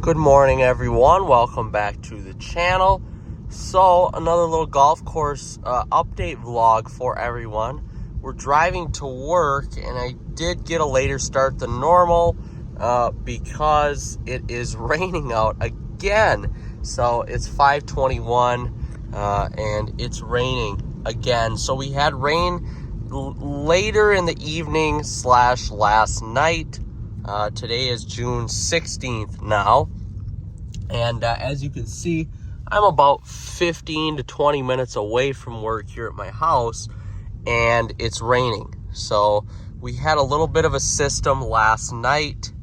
Good morning, everyone. Welcome back to the channel. So, another little golf course update vlog for everyone. We're driving to work, and I did get a later start than normal because it is raining out again. So, it's 5:21 and it's raining again. So, we had rain later in the evening / last night. Today is June 16th now. And as you can see, I'm about 15 to 20 minutes away from work here at my house, and it's raining. So we had a little bit of a system last night,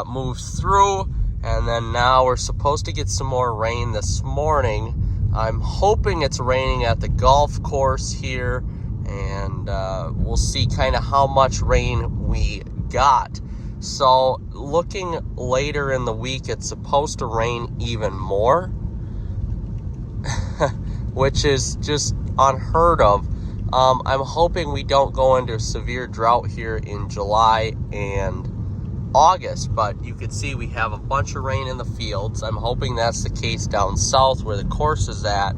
moved through, and then now we're supposed to get some more rain this morning. I'm hoping it's raining at the golf course here, and we'll see kind of how much rain we got. So looking later in the week, it's supposed to rain even more, which is just unheard of. I'm hoping we don't go into severe drought here in July and August, but you can see we have a bunch of rain in the fields. I'm hoping that's the case down south where the course is at,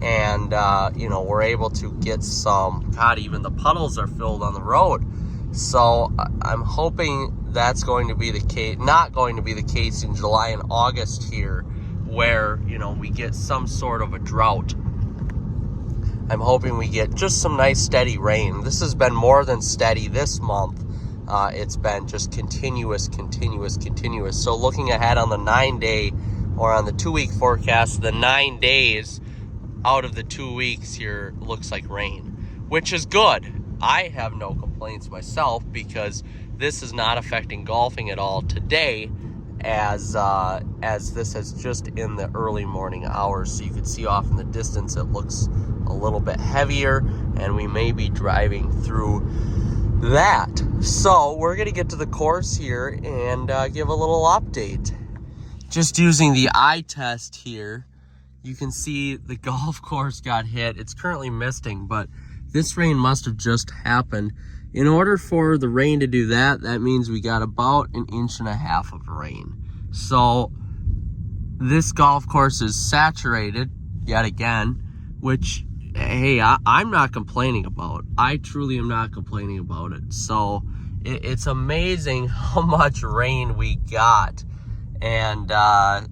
and we're able to get some. God, even the puddles are filled on the road. So I'm hoping that's going to be the case, not going to be the case in July and August here, where, we get some sort of a drought. I'm hoping we get just some nice steady rain. This has been more than steady this month. It's been just continuous. So looking ahead on the 9-day or on the 2-week forecast, the 9 days out of the 2 weeks here looks like rain, which is good. I have no complaints myself because this is not affecting golfing at all today, as this is just in the early morning hours. So you can see off in the distance it looks a little bit heavier, and we may be driving through that. So we're going to get to the course here and give a little update. Just using the eye test here, you can see the golf course got hit. It's currently misting, but this rain must have just happened. In order for the rain to do that, that means we got about 1.5 inches of rain. So this golf course is saturated yet again, which, hey, I'm not complaining about. I truly am not complaining about it. So it's amazing how much rain we got. And I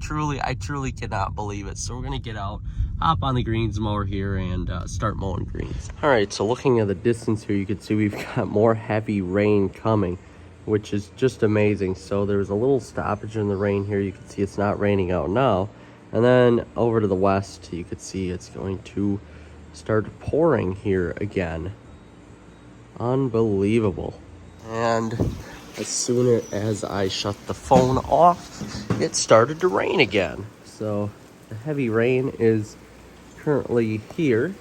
truly cannot believe it. So we're going to get out, hop on the greens mower here, and start mowing greens. All right, so looking at the distance here, you can see we've got more heavy rain coming, which is just amazing. So there's a little stoppage in the rain here. You can see it's not raining out now. And then over to the west, you can see it's going to start pouring here again. Unbelievable. And as soon as I shut the phone off, it started to rain again. So the heavy rain is currently here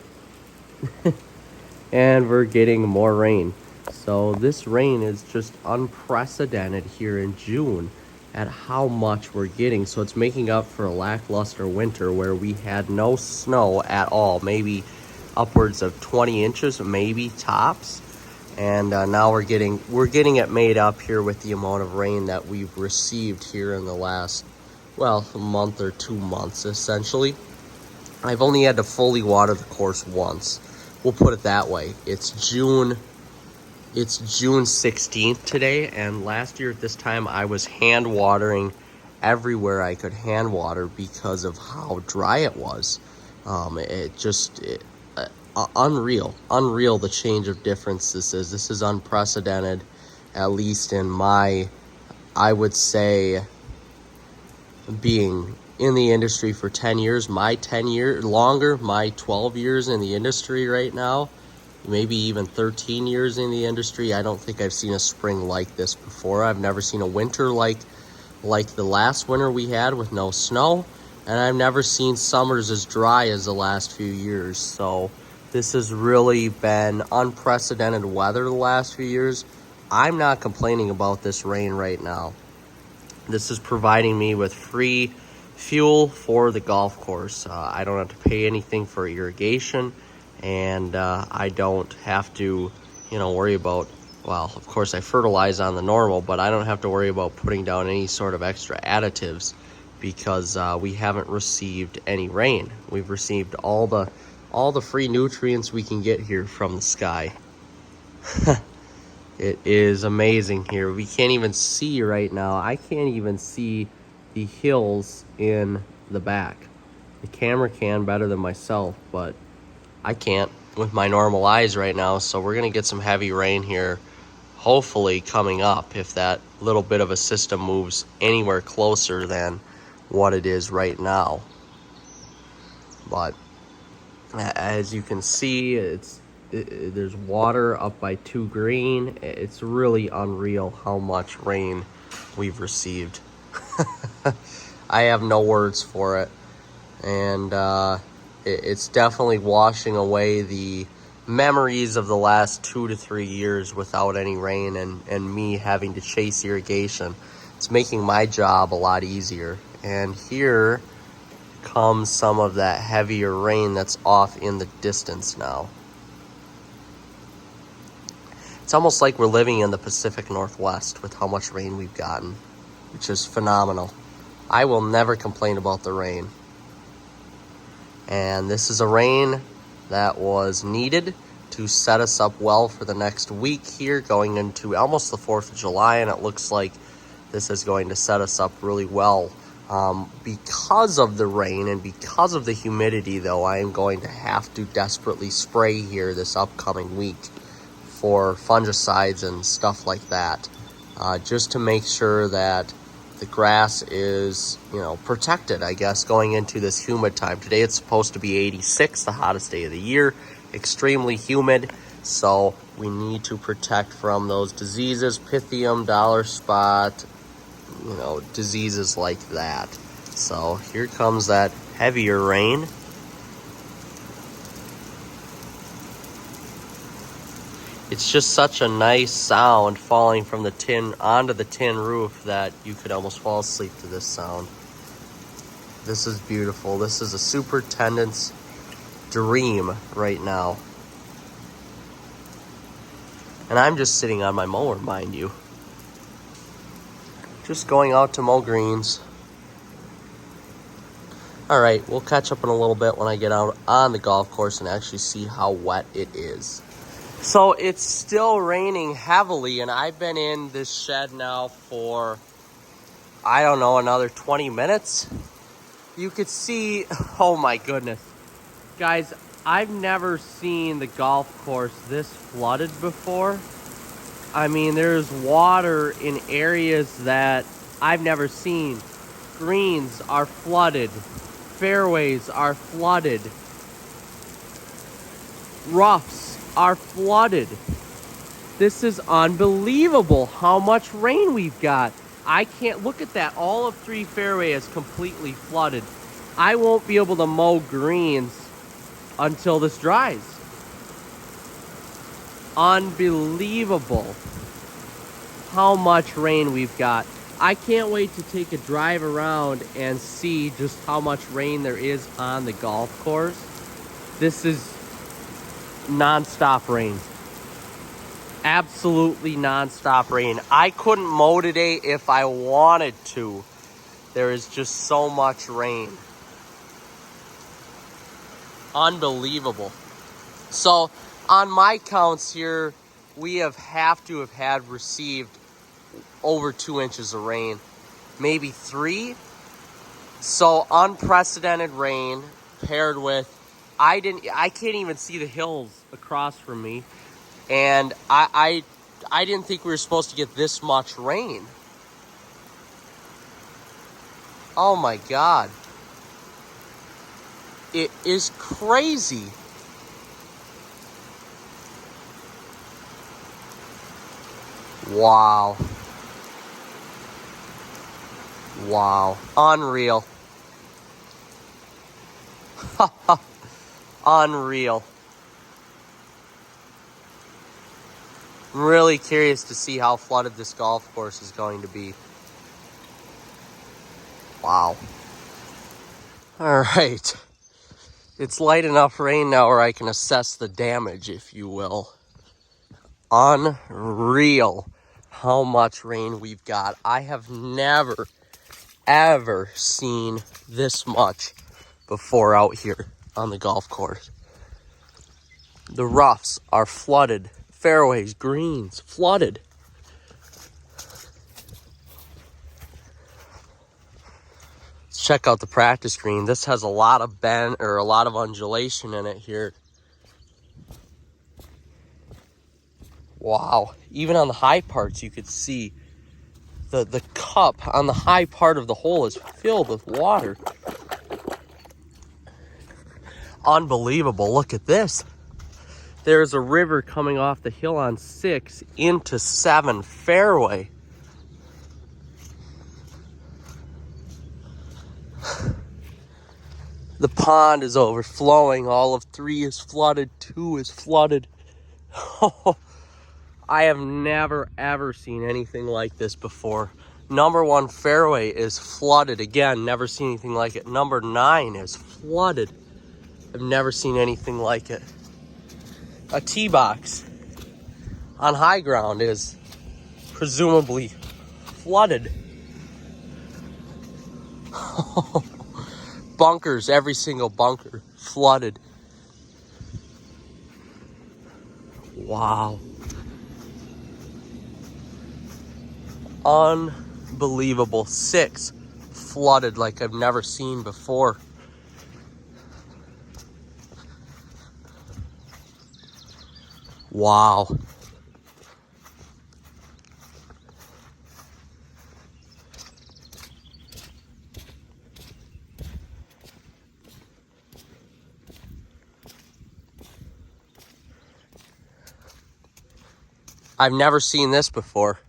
and we're getting more rain. So this rain is just unprecedented here in June at how much we're getting. So it's making up for a lackluster winter where we had no snow at all, maybe upwards of 20 inches, maybe tops. And now we're getting it made up here with the amount of rain that we've received here in the last, a month or 2 months, essentially. I've only had to fully water the course once. We'll put it that way. It's June 16th today, and last year at this time I was hand watering everywhere I could hand water because of how dry it was. Unreal the change of difference this is. This is unprecedented, at least in my, I would say, being in the industry for 10 years, my 12 years in the industry right now, maybe even 13 years in the industry. I don't think I've seen a spring like this before. I've never seen a winter like the last winter we had with no snow, and I've never seen summers as dry as the last few years. So this has really been unprecedented weather the last few years. I'm not complaining about this rain right now. This is providing me with free fuel for the golf course. I don't have to pay anything for irrigation, and I don't have to, worry about well, of course I fertilize on the normal, but I don't have to worry about putting down any sort of extra additives because we haven't received any rain. We've received all the free nutrients we can get here from the sky. It is amazing here. We can't even see right now. I can't even see the hills in the back. The camera can better than myself, but I can't with my normal eyes right now. So we're gonna get some heavy rain here, hopefully coming up, if that little bit of a system moves anywhere closer than what it is right now. But as you can see, there's water up by 2 Green. It's really unreal how much rain we've received. I have no words for it. And it's definitely washing away the memories of the last 2 to 3 years without any rain and me having to chase irrigation. It's making my job a lot easier. And here comes some of that heavier rain that's off in the distance now. It's almost like we're living in the Pacific Northwest with how much rain we've gotten, which is phenomenal. I will never complain about the rain. And this is a rain that was needed to set us up well for the next week here, going into almost the 4th of July, and it looks like this is going to set us up really well. Because of the rain and because of the humidity, though, I am going to have to desperately spray here this upcoming week for fungicides and stuff like that, just to make sure that the grass is, protected, I guess, going into this humid time. Today it's supposed to be 86, the hottest day of the year, extremely humid, so we need to protect from those diseases, Pythium, dollar spot, diseases like that. So here comes that heavier rain. It's just such a nice sound falling from the tin onto the tin roof that you could almost fall asleep to this sound. This is beautiful. This is a superintendent's dream right now. And I'm just sitting on my mower, mind you. Just going out to mow greens. All right, we'll catch up in a little bit when I get out on the golf course and actually see how wet it is. So it's still raining heavily, and I've been in this shed now for, I don't know, another 20 minutes. You could see, oh my goodness. Guys, I've never seen the golf course this flooded before. I mean, there's water in areas that I've never seen. Greens are flooded. Fairways are flooded. Roughs are flooded. This is unbelievable how much rain we've got. I can't look at that. All of 3 fairway is completely flooded. I won't be able to mow greens until this dries. Unbelievable how much rain we've got. I can't wait to take a drive around and see just how much rain there is on the golf course. This is non-stop rain. Absolutely non-stop rain. I couldn't mow today if I wanted to. There is just so much rain. Unbelievable. So on my counts here, we have to have had received over 2 inches of rain, maybe 3. So unprecedented rain paired with, I can't even see the hills across from me, and I didn't think we were supposed to get this much rain. Oh my God. It is crazy. Wow. Wow. Unreal. Unreal. I'm really curious to see how flooded this golf course is going to be. Wow. All right. It's light enough rain now where I can assess the damage, if you will. unreal how much rain we've got. I have never, ever seen this much before out here on the golf course. The roughs are flooded. Fairways, greens, flooded. Let's check out the practice green. This has a lot of bend or a lot of undulation in it here. Wow. Even on the high parts, you could see the cup on the high part of the hole is filled with water. Unbelievable. Look at this. There's a river coming off the hill on 6 into 7 fairway. The pond is overflowing. All of 3 is flooded. 2 is flooded. I have never, ever seen anything like this before. Number 1 fairway is flooded. Again, never seen anything like it. Number 9 is flooded. I've never seen anything like it. A tee box on high ground is presumably flooded. Bunkers, every single bunker flooded. Wow. Unbelievable. 6 flooded like I've never seen before. Wow. I've never seen this before.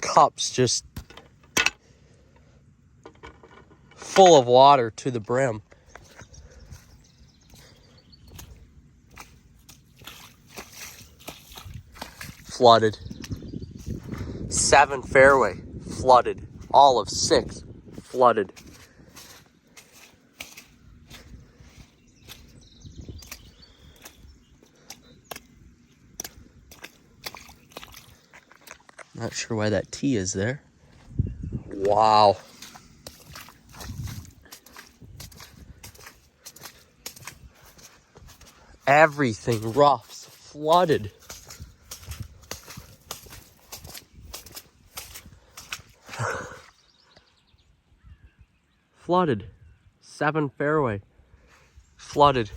Cups just full of water to the brim. Flooded. 7 fairway flooded. All of 6 flooded. Not sure why that tee is there. Wow. Everything roughs flooded. Flooded. 7 fairway flooded.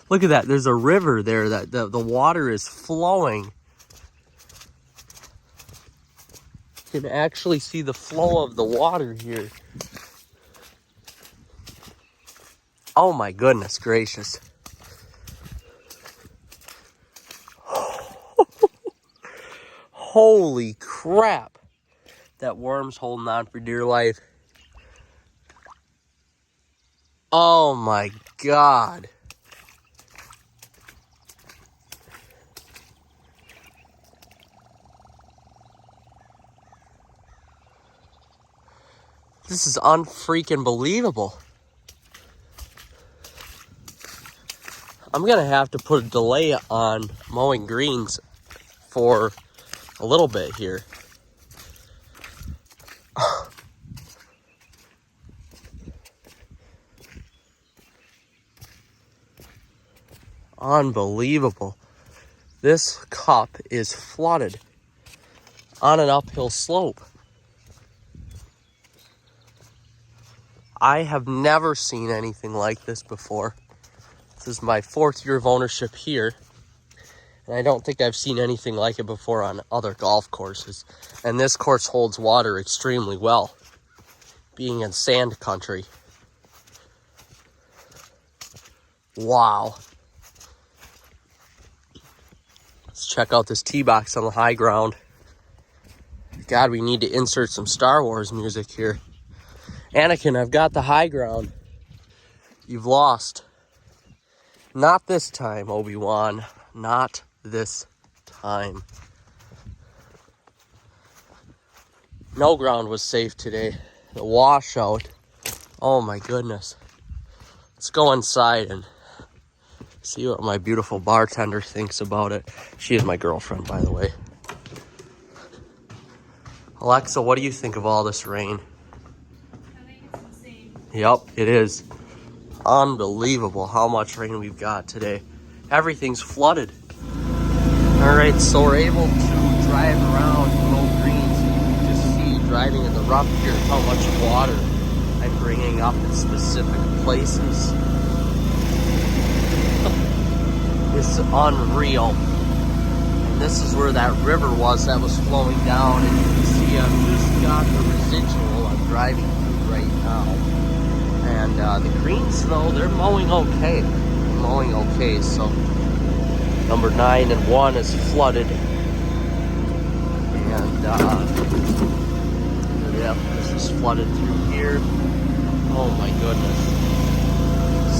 Look at that. There's a river there that the water is flowing. You can actually see the flow of the water here. Oh my goodness gracious. Holy crap. That worm's holding on for dear life. Oh my God. This is unfreaking believable. I'm gonna have to put a delay on mowing greens for a little bit here. Unbelievable. This cup is flooded on an uphill slope. I have never seen anything like this before. This is my 4th year of ownership here, and I don't think I've seen anything like it before on other golf courses. And this course holds water extremely well, being in sand country. Wow. Let's check out this tee box on the high ground. God, we need to insert some Star Wars music here. Anakin, I've got the high ground. You've lost. Not this time, Obi-Wan. Not this time. No ground was safe today. The washout. Oh my goodness. Let's go inside and see what my beautiful bartender thinks about it. She is my girlfriend, by the way. Alexa, what do you think of all this rain? I think it's insane. Yep, it is. Unbelievable how much rain we've got today. Everything's flooded. All right, so we're able to drive around Low Greens. You can just see driving in the rough here how much water I'm bringing up in specific places. It's unreal. And this is where that river was that was flowing down, and you can see I've just got the residual I'm driving through right now. And the greens, though, they're mowing okay. Mowing okay, so number 9 and 1 is flooded. And yep, this is flooded through here. Oh my goodness.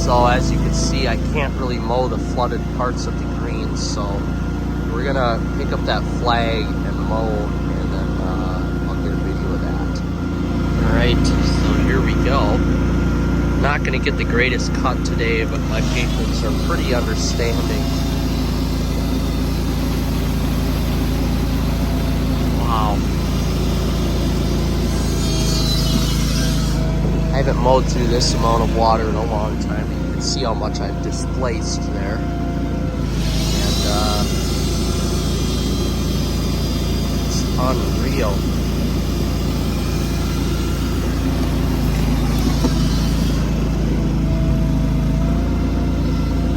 So as you can see, I can't really mow the flooded parts of the greens, so we're gonna pick up that flag and mow, and then I'll get a video of that. All right, so here we go. Not gonna get the greatest cut today, but my patrons are pretty understanding. Wow. I haven't mowed through this amount of water in a long time. You can see how much I've displaced there. And it's unreal.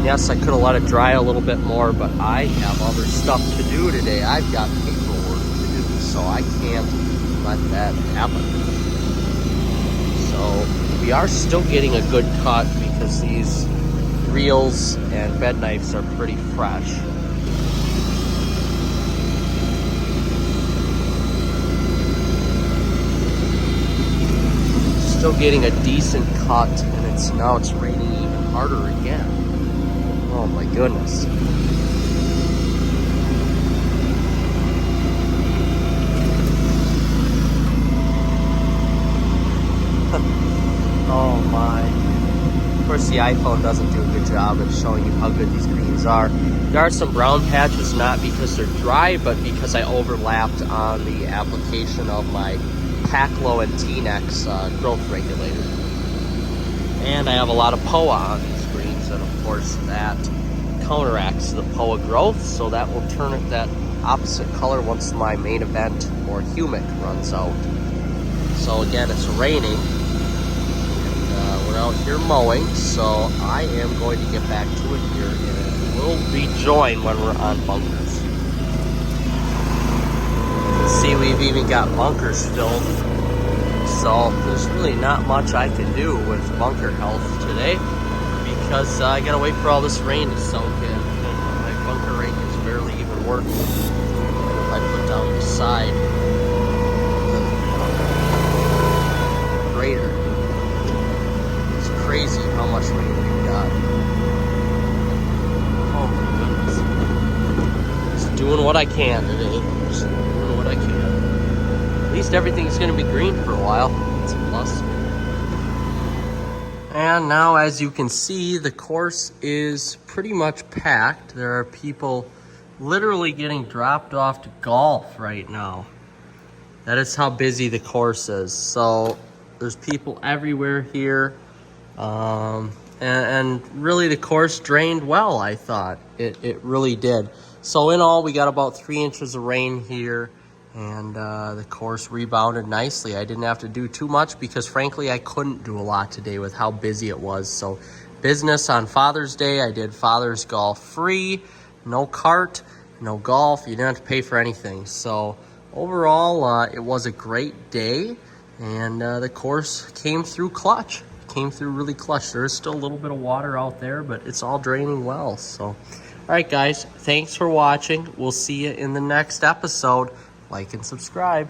Yes, I could have let it dry a little bit more, but I have other stuff to do today. I've got paperwork to do, so I can't let that happen. So we are still getting a good cut because these reels and bed knives are pretty fresh. Still getting a decent cut, and now it's raining even harder again. Oh my goodness. Oh my. Of course the iPhone doesn't do a good job of showing you how good these greens are. There are some brown patches, not because they're dry, but because I overlapped on the application of my Paclo and T-Nex growth regulator. And I have a lot of POA on these greens, and of course that counteracts the POA growth, so that will turn it that opposite color once my main event or humic runs out. So again, it's raining, and we're out here mowing, so I am going to get back to it here, and we'll rejoin when we're on bunkers. See, we've even got bunkers filled, so there's really not much I can do with bunker health today, because I gotta wait for all this rain to soak in. And my bunker rake is barely even working. If I put down the side, greater. It's crazy how much rain we've got. Oh my goodness. Just doing what I can today. Just doing what I can. At least everything's gonna be green for a while. It's a plus. And now, as you can see, the course is pretty much packed. There are people literally getting dropped off to golf right now. That is how busy the course is. So there's people everywhere here. And really the course drained well, I thought. It really did. So in all, we got about 3 inches of rain here. And the course rebounded nicely. I didn't have to do too much because, frankly, I couldn't do a lot today with how busy it was. So business on Father's Day. I did Father's Golf free. No cart, no golf. You didn't have to pay for anything. So overall, it was a great day. And the course came through clutch. Came through really clutch. There is still a little bit of water out there, but it's all draining well. So, all right, guys. Thanks for watching. We'll see you in the next episode. Like and subscribe.